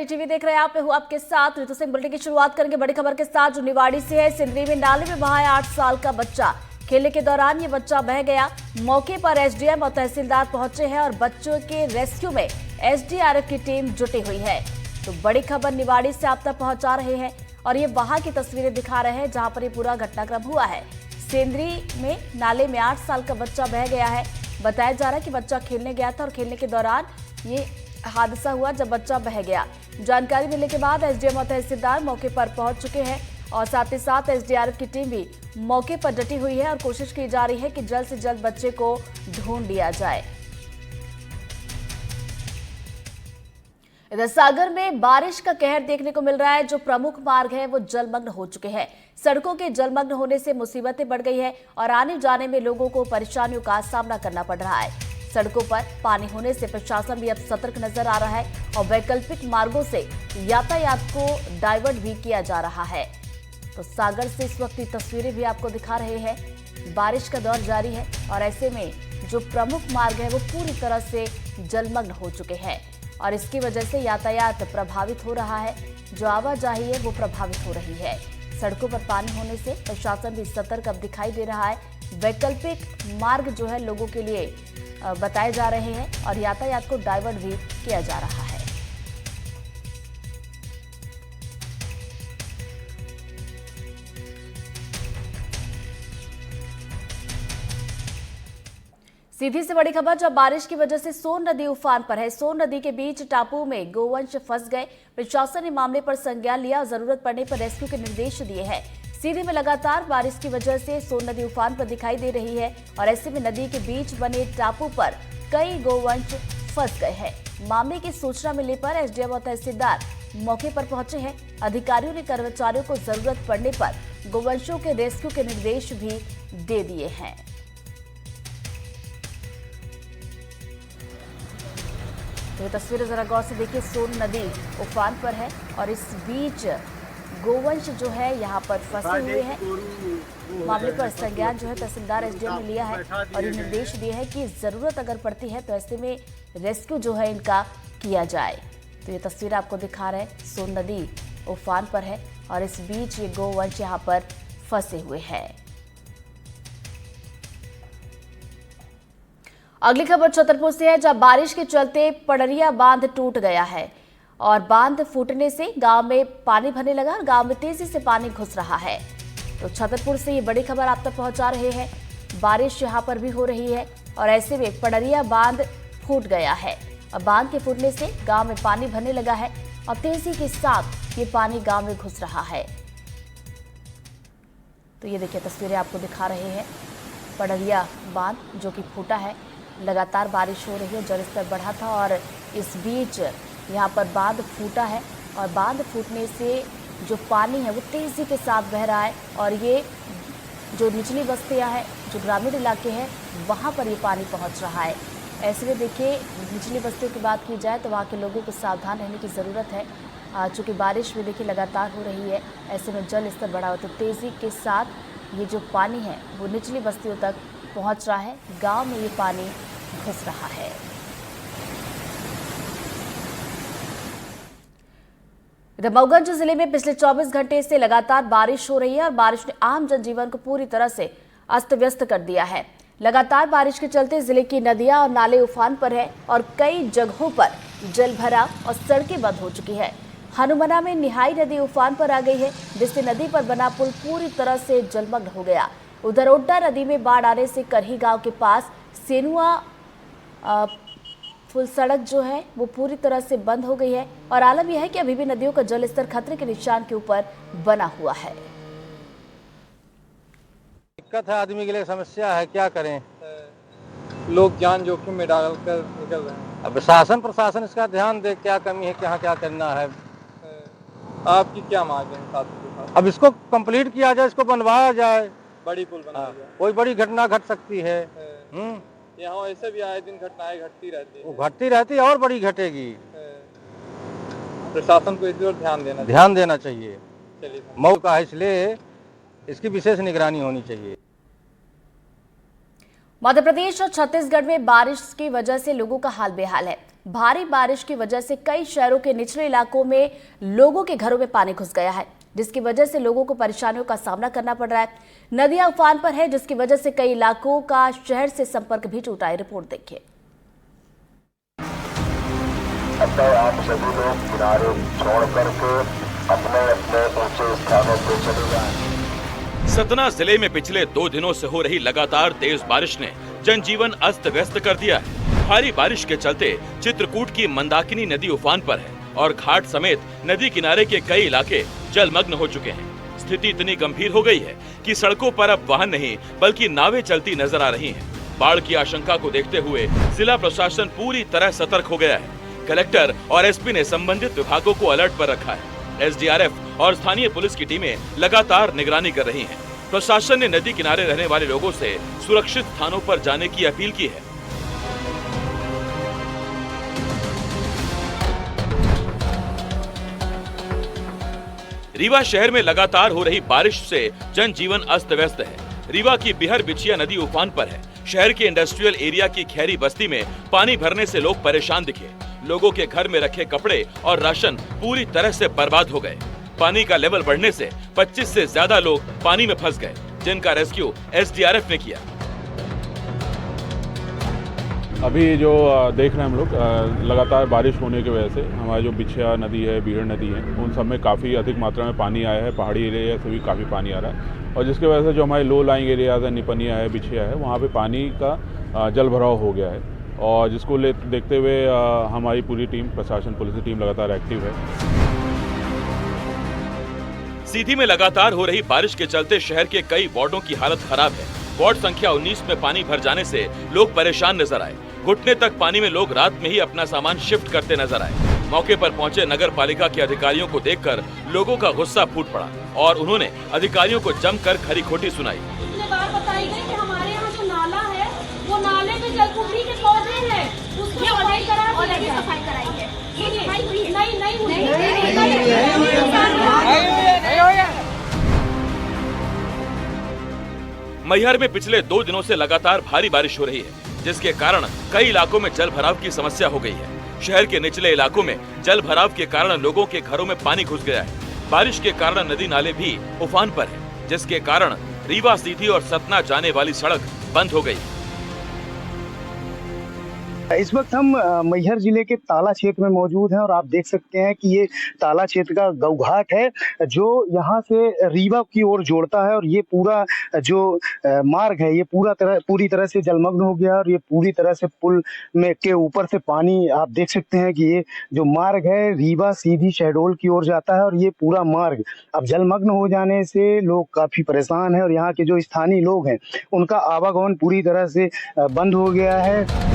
TV देख रहे हैं आप, मैं हूं आपके साथ ऋतु सिंह। बुलेटिन की शुरुआत करेंगे बड़ी खबर के साथ जो निवाड़ी से है। सिंदरी में नाले में बहा है 8 साल का बच्चा। खेलने के दौरान ये बच्चा बह गया। मौके पर एसडीएम और तहसीलदार पहुंचे हैं और बच्चों के रेस्क्यू में एसडीआरएफ की टीम जुटी हुई है। तो बड़ी खबर निवाड़ी से आप तक पहुंचा रहे हैं और ये वहां की तस्वीरें दिखा रहे हैं जहां पर ये पूरा घटनाक्रम हुआ है। सिंदरी में नाले में 8 साल का बच्चा बह गया है। बताया जा रहा है कि बच्चा खेलने गया था और खेलने के दौरान ये हादसा हुआ जब बच्चा बह गया। जानकारी मिलने के बाद एसडीएम और तहसीलदार मौके पर पहुंच चुके हैं और साथ ही साथ एसडीआरएफ की टीम भी मौके पर डटी हुई है और कोशिश की जा रही है कि जल्द से जल्द बच्चे को ढूंढ लिया जाए। इधर सागर में बारिश का कहर देखने को मिल रहा है। जो प्रमुख मार्ग है वो जलमग्न हो चुके हैं। सड़कों के जलमग्न होने से मुसीबतें बढ़ गई है और आने जाने में लोगों को परेशानियों का सामना करना पड़ रहा है। सड़कों पर पानी होने से प्रशासन भी अब सतर्क नजर आ रहा है और वैकल्पिक मार्गों से यातायात को डाइवर्ट भी किया जा रहा है। तो सागर से इस वक्त की तस्वीरें भी आपको दिखा रहे हैं। बारिश का दौर जारी है और ऐसे में जो प्रमुख मार्ग है वो पूरी तरह से जलमग्न हो चुके हैं और इसकी वजह से यातायात प्रभावित हो रहा है। जो आवाजाही है वो प्रभावित हो रही है। सड़कों पर पानी होने से प्रशासन भी सतर्क अब दिखाई दे रहा है। वैकल्पिक मार्ग जो है लोगों के लिए बताए जा रहे हैं और यातायात को डाइवर्ट भी किया जा रहा है। सीधी से बड़ी खबर, जब बारिश की वजह से सोन नदी उफान पर है। सोन नदी के बीच टापू में गोवंश फंस गए। प्रशासन ने मामले पर संज्ञान लिया और जरूरत पड़ने पर रेस्क्यू के निर्देश दिए हैं। सीधी में लगातार बारिश की वजह से सोन नदी उफान पर दिखाई दे रही है और ऐसे में नदी के बीच बने टापू पर कई गोवंश फंस गए हैं। मामले की सूचना मिलने पर एसडीएम और तहसीलदार मौके पर पहुंचे हैं। अधिकारियों ने कर्मचारियों को जरूरत पड़ने पर गोवंशों के रेस्क्यू के निर्देश भी दे दिए हैं। तो ये तस्वीरें जरा गौर से देखिए। सोन नदी उफान पर है और इस बीच गोवंश जो है यहाँ पर फंसे हुए हैं। मामले पर संज्ञान जो है तहसीलदार एसडीएम ने लिया है और ये निर्देश दिए हैं कि जरूरत अगर पड़ती है तो ऐसे में रेस्क्यू जो है इनका किया जाए। तो ये तस्वीर आपको दिखा रहे हैं। सोन नदी उफान पर है और इस बीच ये गोवंश यहाँ पर फंसे हुए हैं। अगली खबर छतरपुर से है जहां बारिश के चलते पडरिया बांध टूट गया है और बांध फूटने से गांव में पानी भरने लगा और गांव में तेजी से पानी घुस रहा है। तो छतरपुर से ये बड़ी खबर आप तक पहुंचा रहे हैं। बारिश यहां पर भी हो रही है और ऐसे में पडरिया बांध फूट गया है और बांध के फूटने से गांव में पानी भरने लगा है और तेजी के साथ ये पानी गांव में घुस रहा है। तो ये देखिए तस्वीरें आपको दिखा रहे हैं। पडरिया बांध जो कि फूटा है। लगातार बारिश हो रही है, जलस्तर बढ़ा था और इस बीच यहाँ पर बांध फूटा है और बांध फूटने से जो पानी है वो तेज़ी के साथ बह रहा है और ये जो निचली बस्तियाँ हैं, जो ग्रामीण इलाके हैं, वहाँ पर ये पानी पहुँच रहा है। ऐसे में देखिए निचली बस्तियों की बात की जाए तो वहाँ के लोगों को सावधान रहने की ज़रूरत है। चूँकि बारिश भी देखिए लगातार हो रही है, ऐसे में जल स्तर बढ़ा हुआ तो तेज़ी के साथ ये जो पानी है वो निचली बस्तियों तक पहुँच रहा है। गाँव में ये पानी घुस रहा है। इधर मऊगंज जिले में पिछले 24 घंटे से लगातार बारिश हो रही है और बारिश ने आम जनजीवन को पूरी तरह से अस्त व्यस्त कर दिया है। लगातार बारिश के चलते जिले की नदियां और नाले उफान पर है और कई जगहों पर जल भरा और सड़कें बंद हो चुकी है। हनुमना में निहाई नदी उफान पर आ गई है जिससे नदी पर बना पुल पूरी तरह से जलमग्न हो गया। उधर ओड्डा नदी में बाढ़ आने से करही गांव के पास सेनुआ फुल सड़क जो है वो पूरी तरह से बंद हो गई है और आलम यह है कि अभी भी नदियों का जलस्तर खतरे के निशान के ऊपर बना हुआ है। दिक्कत है, आदमी के लिए समस्या है, क्या करें। लोग जान जोखिम में डालकर निकल रहे हैं। अब शासन प्रशासन इसका ध्यान दे, क्या कमी है, क्या करना है। आपकी क्या मांग है? अब इसको कंप्लीट किया जाए, इसको बनवाया जाए, बड़ी पुल बनाया जाए। कोई बड़ी घटना घट सकती है। यहाँ ऐसे भी आए दिन घटनाएं घटती रहती है। वो घटती रहती है और बड़ी घटेगी। प्रशासन को इस ओर ध्यान देना चाहिए। मौका है इसलिए इसकी विशेष निगरानी होनी चाहिए। मध्य प्रदेश और छत्तीसगढ़ में बारिश की वजह से लोगों का हाल बेहाल है। भारी बारिश की वजह से कई शहरों के निचले इलाकों में लोगों के घरों में पानी घुस गया है, जिसकी वजह से लोगों को परेशानियों का सामना करना पड़ रहा है। नदियां उफान पर है, जिसकी वजह से कई इलाकों का शहर से संपर्क भी टूटा है। रिपोर्ट देखिए। आप सभी लोग किनारे छोड़ करके अपने अपने ऊंचे स्थानों पर चले जाएं। सतना जिले में पिछले 2 दिनों से हो रही लगातार तेज बारिश ने जनजीवन अस्त व्यस्त कर दिया है। भारी बारिश के चलते चित्रकूट की मंदाकिनी नदी उफान पर है और घाट समेत नदी किनारे के कई इलाके जलमग्न हो चुके हैं। स्थिति इतनी गंभीर हो गई है कि सड़कों पर अब वाहन नहीं बल्कि नावें चलती नजर आ रही हैं। बाढ़ की आशंका को देखते हुए जिला प्रशासन पूरी तरह सतर्क हो गया है। कलेक्टर और एसपी ने संबंधित विभागों को अलर्ट पर रखा है। एसडीआरएफ और स्थानीय पुलिस की टीमें लगातार निगरानी कर रही हैं। प्रशासन ने नदी किनारे रहने वाले लोगों से सुरक्षित स्थानों पर जाने की अपील की है। रीवा शहर में लगातार हो रही बारिश से जनजीवन अस्त व्यस्त है। रीवा की बिहर बिछिया नदी उफान पर है। शहर के इंडस्ट्रियल एरिया की खैरी बस्ती में पानी भरने से लोग परेशान दिखे। लोगों के घर में रखे कपड़े और राशन पूरी तरह से बर्बाद हो गए। पानी का लेवल बढ़ने से 25 से ज्यादा लोग पानी में फंस गए, जिनका रेस्क्यू एसडीआरएफ ने किया। अभी जो देख रहे हैं हम लोग, लगातार बारिश होने की वजह से हमारी जो बिछिया नदी है, बीहड़ नदी है, उन सब में काफ़ी अधिक मात्रा में पानी आया है। पहाड़ी एरिया से भी काफ़ी पानी आ रहा है और जिसकी वजह से जो हमारे लो लाइंग एरियाज है, निपनिया है, बिछिया है, वहाँ पे पानी का जल भराव हो गया है और जिसको देखते हुए हमारी पूरी टीम, प्रशासन, पुलिस की टीम लगातार एक्टिव है। सीधी में लगातार हो रही बारिश के चलते शहर के कई वार्डों की हालत खराब है। वार्ड संख्या 19 में पानी भर जाने से लोग परेशान नजर आए। घुटने तक पानी में लोग रात में ही अपना सामान शिफ्ट करते नजर आए। मौके पर पहुंचे नगर पालिका के अधिकारियों को देखकर लोगों का गुस्सा फूट पड़ा और उन्होंने अधिकारियों को जमकर खरी खोटी सुनाई। पिछले बार बताई गई कि हमारे यहाँ जो नाला है, वो नाले में जलकुंभी के पौधे हैं, उसकी सफाई कराई है। मैहर में पिछले 2 दिनों से लगातार भारी बारिश हो रही है, जिसके कारण कई इलाकों में जल भराव की समस्या हो गई है। शहर के निचले इलाकों में जल भराव के कारण लोगों के घरों में पानी घुस गया है। बारिश के कारण नदी नाले भी उफान पर है, जिसके कारण रीवा, सीधी और सतना जाने वाली सड़क बंद हो गई। इस वक्त हम मैहर जिले के ताला क्षेत्र में मौजूद हैं और आप देख सकते हैं कि ये ताला क्षेत्र का गौघाट है जो यहाँ से रीवा की ओर जोड़ता है और ये पूरा जो मार्ग है ये पूरी तरह से जलमग्न हो गया और ये पूरी तरह से पुल में के ऊपर से पानी, आप देख सकते हैं कि ये जो मार्ग है रीवा सीधी शहडोल की ओर जाता है और ये पूरा मार्ग अब जलमग्न हो जाने से लोग काफ़ी परेशान हैं और यहाँ के जो स्थानीय लोग हैं उनका आवागमन पूरी तरह से बंद हो गया है।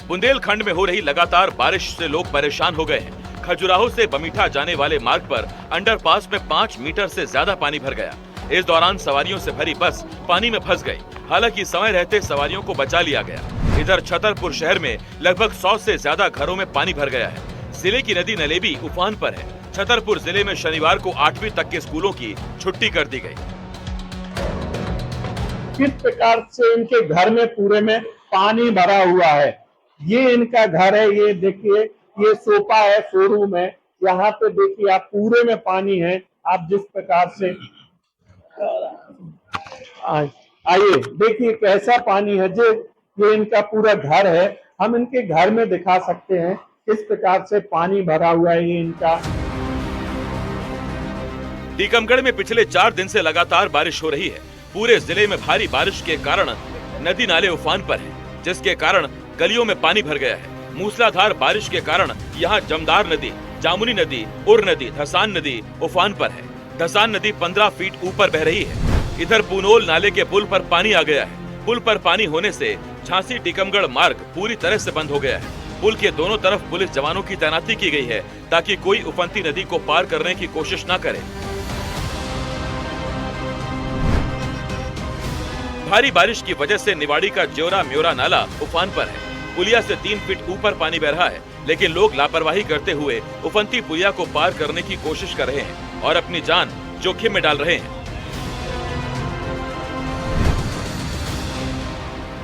बुंदेलखंड में हो रही लगातार बारिश से लोग परेशान हो गए हैं। खजुराहो से बमीठा जाने वाले मार्ग पर अंडरपास में 5 मीटर से ज्यादा पानी भर गया। इस दौरान सवारियों से भरी बस पानी में फंस गई। हालांकि समय रहते सवारियों को बचा लिया गया। इधर छतरपुर शहर में लगभग 100 से ज्यादा घरों में पानी भर गया है। जिले की नदी नलेबी उफान पर है। छतरपुर जिले में शनिवार को 8वीं तक के स्कूलों की छुट्टी कर दी गई। किस प्रकार से इनके घर में पूरे में पानी भरा हुआ है, ये इनका घर है। ये देखिए, ये सोफा है, शोरूम है, यहाँ पे देखिए आप पूरे में पानी है। आप जिस प्रकार से आइए देखिए कैसा पानी है। ये इनका पूरा घर है। हम इनके घर में दिखा सकते हैं किस प्रकार से पानी भरा हुआ है। ये इनका टीकमगढ़ में पिछले 4 दिन से लगातार बारिश हो रही है। पूरे जिले में भारी बारिश के कारण नदी नाले उफान पर है, जिसके कारण गलियों में पानी भर गया है। मूसलाधार बारिश के कारण यहाँ जमदार नदी, जामुनी नदी, उर नदी, धसान नदी उफान पर है। धसान नदी 15 फीट ऊपर बह रही है। इधर पुनोल नाले के पुल पर पानी आ गया है। पुल पर पानी होने से झांसी टीकमगढ़ मार्ग पूरी तरह से बंद हो गया है। पुल के दोनों तरफ पुलिस जवानों की तैनाती की गई है ताकि कोई उफनती नदी को पार करने की कोशिश न करे। भारी बारिश की वजह से निवाड़ी का ज्योरा म्योरा नाला उफान पर है। पुलिया से 3 फीट ऊपर पानी बह रहा है, लेकिन लोग लापरवाही करते हुए उफनती पुलिया को पार करने की कोशिश कर रहे हैं और अपनी जान जोखिम में डाल रहे हैं।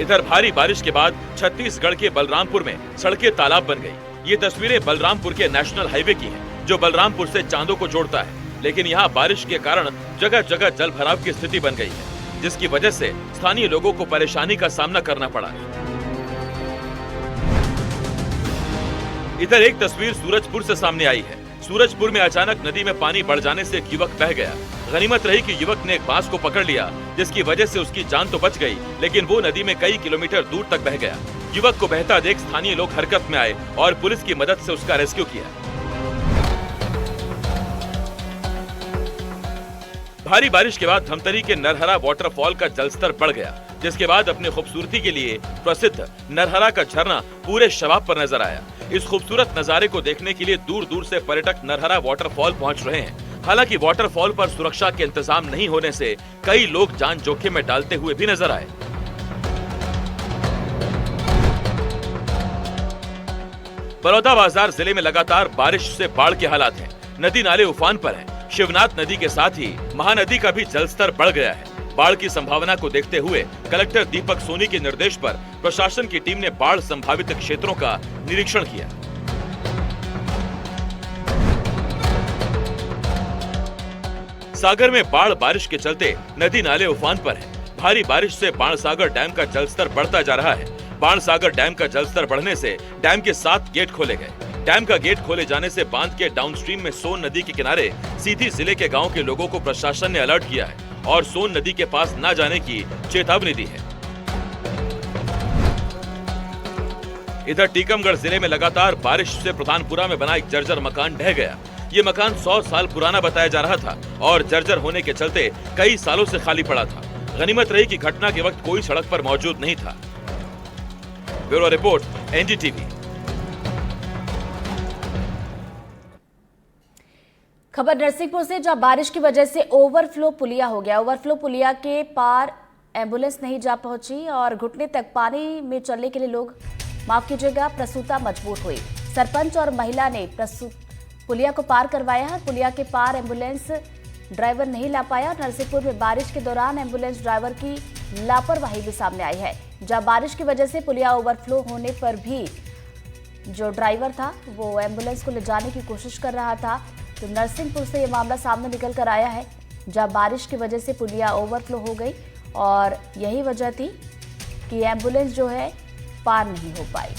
इधर भारी बारिश के बाद छत्तीसगढ़ के बलरामपुर में सड़कें तालाब बन गई। ये तस्वीरें बलरामपुर के नेशनल हाईवे की हैं, जो बलरामपुर से चांदो को जोड़ता है। लेकिन यहाँ बारिश के कारण जगह जगह जल भराव की स्थिति बन गई है, जिसकी वजह से स्थानीय लोगों को परेशानी का सामना करना पड़ा। इधर एक तस्वीर सूरजपुर से सामने आई है। सूरजपुर में अचानक नदी में पानी बढ़ जाने से एक युवक बह गया। गनीमत रही कि युवक ने एक बांस को पकड़ लिया, जिसकी वजह से उसकी जान तो बच गई, लेकिन वो नदी में कई किलोमीटर दूर तक बह गया। युवक को बहता देख स्थानीय लोग हरकत में आए और पुलिस की मदद से उसका रेस्क्यू किया। भारी बारिश के बाद धमतरी के नरहरा वाटरफॉल का जलस्तर बढ़ गया, जिसके बाद अपनी खूबसूरती के लिए प्रसिद्ध नरहरा का झरना पूरे शबाब पर नजर आया। इस खूबसूरत नजारे को देखने के लिए दूर दूर से पर्यटक नरहरा वाटरफॉल पहुंच रहे हैं। हालांकि वाटरफॉल पर सुरक्षा के इंतजाम नहीं होने से कई लोग जान जोखिम में डालते हुए भी नजर आए। बलौदाबाजार जिले में लगातार बारिश से बाढ़ के हालात हैं। नदी नाले उफान पर हैं। शिवनाथ नदी के साथ ही महानदी का भी जलस्तर बढ़ गया है। बाढ़ की संभावना को देखते हुए कलेक्टर दीपक सोनी के निर्देश पर प्रशासन की टीम ने बाढ़ संभावित क्षेत्रों का निरीक्षण किया। सागर में बाढ़ बारिश के चलते नदी नाले उफान पर हैं। भारी बारिश से बाणसागर डैम का जलस्तर बढ़ता जा रहा है। बाणसागर डैम का जलस्तर बढ़ने से डैम के 7 गेट खोले गए। डैम का गेट खोले जाने से बांध के डाउनस्ट्रीम में सोन नदी के किनारे सीधी जिले के गांव के लोगों को प्रशासन ने अलर्ट किया है और सोन नदी के पास न जाने की चेतावनी दी है। इधर टीकमगढ़ जिले में लगातार बारिश से प्रधानपुरा में बना एक जर्जर मकान ढह गया। ये मकान 100 साल पुराना बताया जा रहा था और जर्जर होने के चलते कई सालों से खाली पड़ा था। गनीमत रही कि घटना के वक्त कोई सड़क पर मौजूद नहीं था। Bureau report, NDTV. खबर नरसिंहपुर से, जहां बारिश की वजह से ओवरफ्लो पुलिया हो गया। ओवरफ्लो पुलिया के पार एम्बुलेंस नहीं जा पहुंची और घुटने तक पानी में चलने के लिए लोग, माफ कीजिएगा, प्रसूता मजबूर हुई। सरपंच और महिला ने पुलिया को पार करवाया है। पुलिया के पार एम्बुलेंस ड्राइवर नहीं ला पाया। नरसिंहपुर में बारिश के दौरान एम्बुलेंस ड्राइवर की लापरवाही भी सामने आई है, जहां बारिश की वजह से पुलिया ओवरफ्लो होने पर भी जो ड्राइवर था वो एम्बुलेंस को ले जाने की कोशिश कर रहा था। तो नरसिंहपुर से ये मामला सामने निकल कर आया है, जहां बारिश की वजह से पुलिया ओवरफ्लो हो गई और यही वजह थी कि एम्बुलेंस जो है पार नहीं हो पाई।